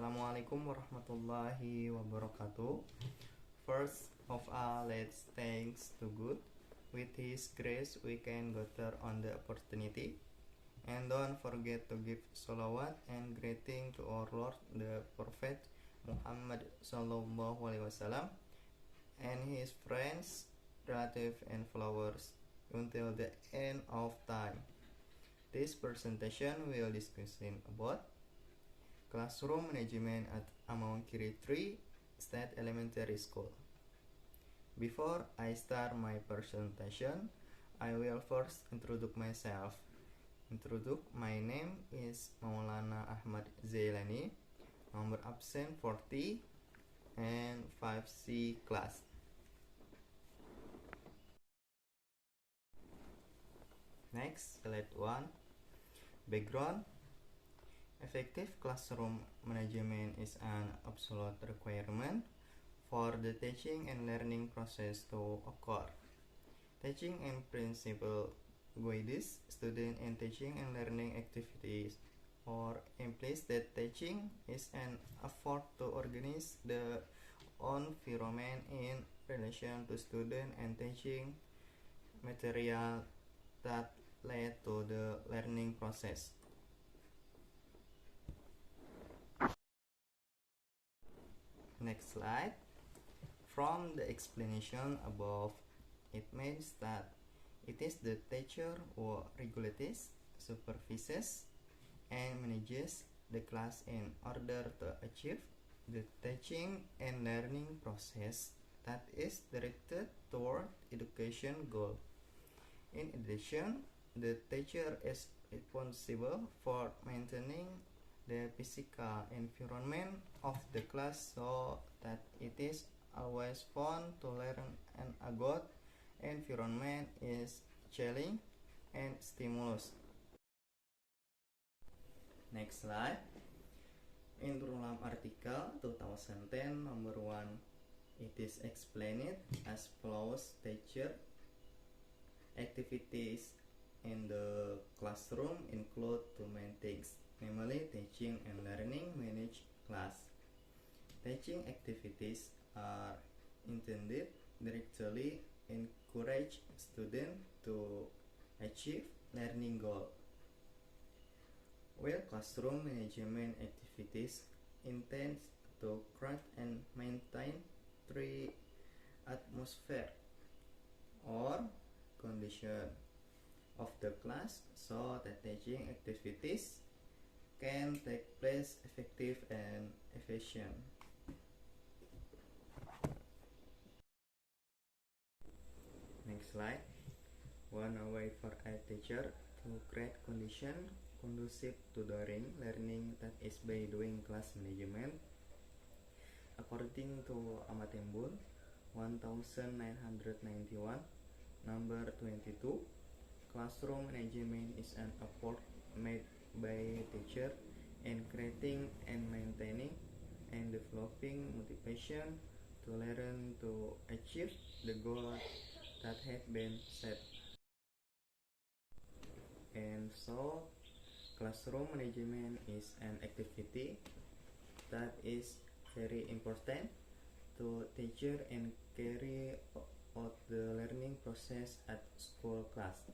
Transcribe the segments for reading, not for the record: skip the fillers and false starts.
Assalamualaikum warahmatullahi wabarakatuh. First of all, let's thanks to God. With His grace, we can gather on the opportunity. And don't forget to give salawat and greeting to our Lord, the Prophet Muhammad sallallahu alaihi wasallam, and his friends, relatives, and followers until the end of time. This presentation will discussing about classroom management at Amangkiri 3 State Elementary School. Before I start my presentation, I will first introduce myself. My name is Maulana Ahmad Zailani, number absent 40 and 5C class. Next, slide 1. Background. Effective classroom management is an absolute requirement for the teaching and learning process to occur. Teaching and principal guides student in teaching and learning activities, or implies that teaching is an effort to organize the environment in relation to student and teaching material that lead to the learning process. Next slide. From the explanation above, it means that it is the teacher who regulates, supervises, and manages the class in order to achieve the teaching and learning process that is directed toward education goal. In addition, the teacher is responsible for maintaining the physical environment of the class so that it is always fun to learn, and a good environment is challenge and stimulus. Next slide. In dalam artikel 2010 number 1, it is explained as follows. Teacher activities in the classroom include two main things, namely teaching and learning manage class. Teaching activities are intended directly encourage students to achieve learning goal, while classroom management activities intend to create and maintain free atmosphere or condition of the class so that teaching activities can take place effective and efficient. Next slide. One way for a teacher to create condition conducive to during learning that is by doing class management. According to Amatembul 1991 number 22, classroom management is an effort made by teacher in creating and maintaining and developing motivation to learn to achieve the goal that have been set. And so, classroom management is an activity that is very important to teacher and carry out the learning process at school class.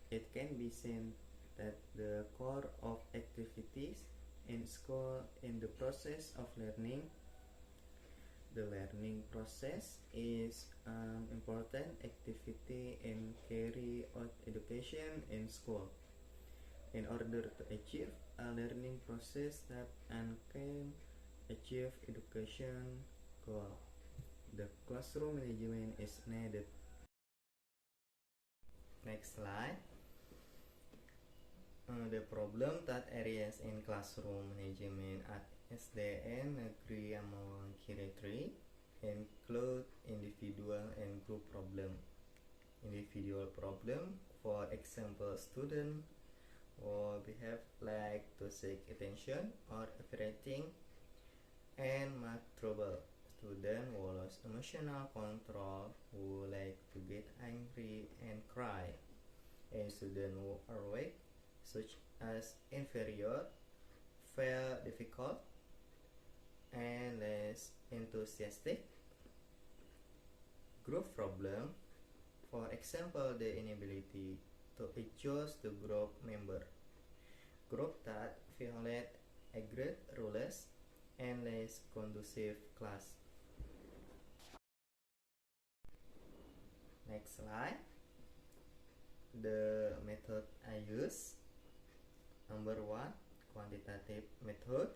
It can be seen that the core of activities in school in the process of learning. The learning process is an important activity in carry out education in school. In order to achieve a learning process that can achieve education goal, the classroom management is needed. Next slide. The problem that areas in classroom management at SDN Negeri Amangkiri 3 include individual and group problem. Individual problem, for example, student will behave like to seek attention or everything and make trouble. Student will lose emotional control, who like to get angry and cry. And student who are weak, such as inferior, feel difficult and less enthusiastic. Group problem, for example, the inability to adjust to group member. Group that violate agreed rules and less conducive class. Next slide. The method I use. Number one, quantitative method.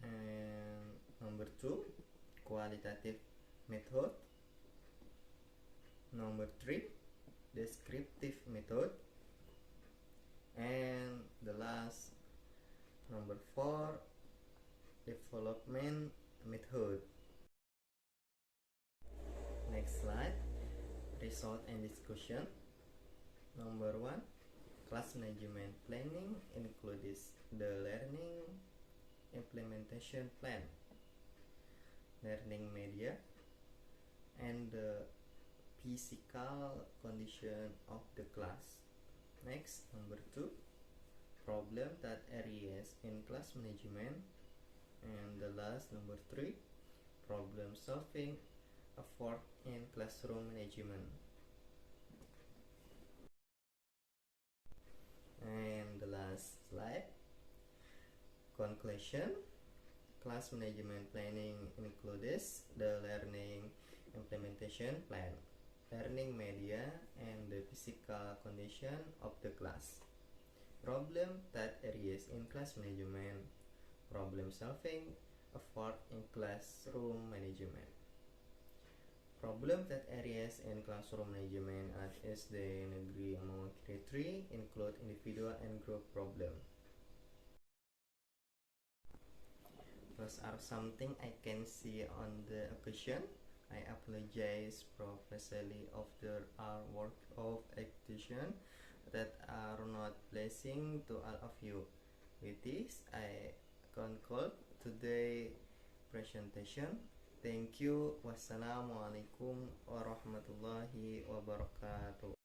And number two, qualitative method. Number three, descriptive method. And the last, number four, development method. Next slide. Result and discussion. Number one, class management planning includes the learning implementation plan, learning media, and the physical condition of the class. Next, number two, problem that areas in class management. And the last, number three, problem solving effort in classroom management. And the last slide, conclusion. Class management planning includes the learning implementation plan, learning media, and the physical condition of the class. Problem that areas in class management, problem solving effort in classroom management. Problem that areas in classroom management at SD Negeri Amang Grade 3 include individual and group problem. Those are something I can see on the occasion. I apologize profusely if there are work of execution that are not pleasing to all of you. With this, I conclude today's presentation. Thank you. Wassalamualaikum warahmatullahi wabarakatuh.